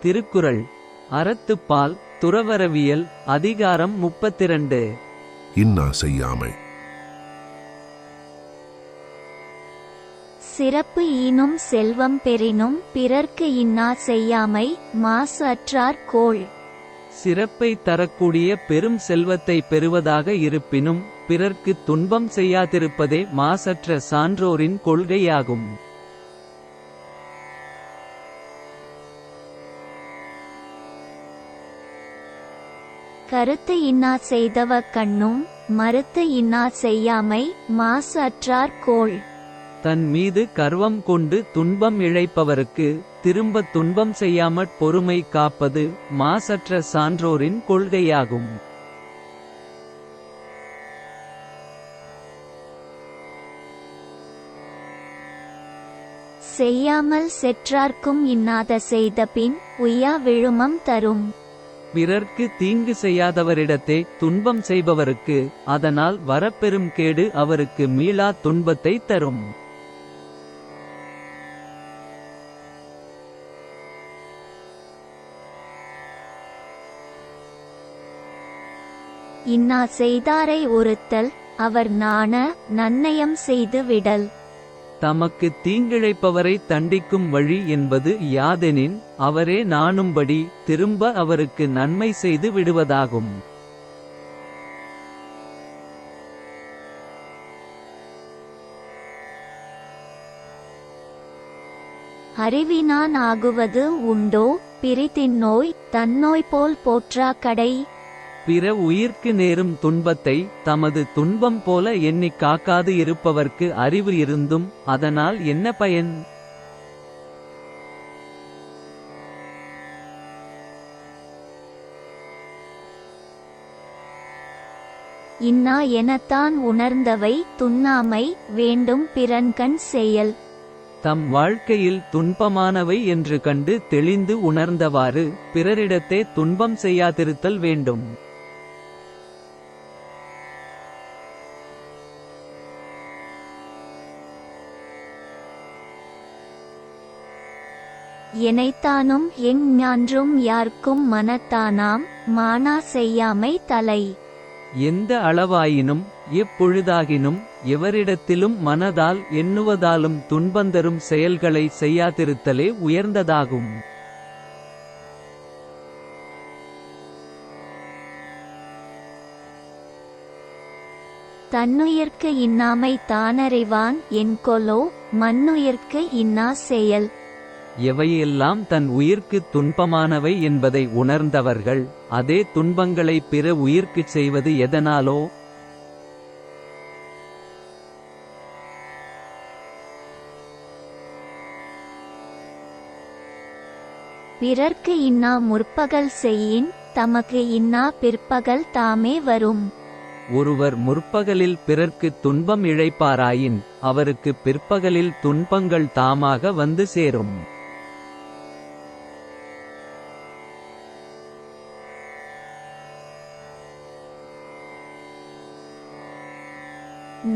திருக்குறள் அறத்துப்பால் துறவறவியல் அதிகாரம் 32. இன்னா செய்யாமை. சிறப்பு ஈனும் செல்வம் பெறினும் பிறர்க்கு இன்னா செய்யாமை மாசு அற்றார் கோள். சிறப்பை தரக்கூடிய பெரும் செல்வத்தை பெறுவதாக இருப்பினும் பிறர்க்கு துன்பம் செய்யாதிருப்பதே மாசற்ற சான்றோரின் கொள்கையாகும். கருத்து இன்னா செய்தவ கண்ணும் மறுத்து இன்னா செய்யாமை மாசு அற்றார் கோள். தன் மீது கர்வம் கொண்டு துன்பம் இழைப்பவருக்கு திரும்ப துன்பம் செய்யாமற் பொறுமை காப்பது மாசற்ற சான்றோரின் கொள்கையாகும். செய்யாமல் செற்றார்க்கும் இன்னாத செய்தபின் உய்யா விழுமம் தரும். பிறர்க்கு தீங்கு செய்யாதவரிடத்தே துன்பம் செய்பவருக்கு அதனால் வரப்பெறும் கேடு அவருக்கு மீளா துன்பத்தை தரும். இன்னா செய்தாரை ஒறுத்தல் அவர் நாண நன்னயம் செய்து விடல். தமக்கு தீங்கிழைப்பவரை தண்டிக்கும் வழி என்பது யாதெனின் அவரே நாணும்படி திரும்ப அவருக்கு நன்மை செய்து விடுவதாகும். அறிவினான் ஆகுவது உண்டோ பிறிதின்னோய் தன்னோய் போல் போற்றா கடை. பிற உயிர்க்கு நேரும் துன்பத்தை தமது துன்பம் போல எண்ணிக் காக்காது இருப்பவர்க்கு அறிவு இருந்தும் அதனால் என்ன பயன்? இன்னா எனத்தான் உணர்ந்தவை துண்ணாமை வேண்டும் பிறன்கண் செயல். தம் வாழ்க்கையில் துன்பமானவை என்று கண்டு தெளிந்து உணர்ந்தவாறு பிறரிடத்தே துன்பம் செய்யாதிருத்தல் வேண்டும். எனைத்தானும் எஞ்ஞான்றும் யார்க்கும் மனத்தானாம் மானா செய்யாமை தலை. எந்த அளவாயினும் எப்பொழுதாகினும் எவரிடத்திலும் மனதால் எண்ணுவதாலும் துன்பந்தரும் செயல்களை செய்யாதிருத்தலே உயர்ந்ததாகும். தன்னுயிர்க்கு இன்னாமை தானறிவான் என்கொலோ மண்ணுயிர்க்கு இன்னா செயல். எவையெல்லாம் தன் உயிர்க்கு துன்பமானவை என்பதை உணர்ந்தவர்கள் அதே துன்பங்களை பிற உயிர்க்குச் செய்வது எதனாலோ? பிறர்க்கு இன்னா முற்பகல் செய்யின் தமக்கு இன்னா பிற்பகல் தாமே வரும். ஒருவர் முற்பகலில் பிறர்க்கு துன்பம் இழைப்பாராயின் அவருக்கு பிற்பகலில் துன்பங்கள் தாமாக வந்து சேரும்.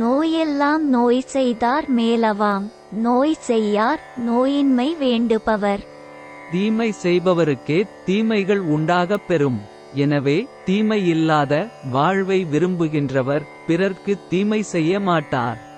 நோயெல்லாம் நோய் செய்தார் மேலவாம் நோய் செய்யார் நோயின்மை வேண்டுபவர். தீமை செய்பவருக்கே தீமைகள் உண்டாகப் பெறும். எனவே தீமை இல்லாத வாழ்வை விரும்புகின்றவர் பிறர்க்கு தீமை செய்ய மாட்டார்.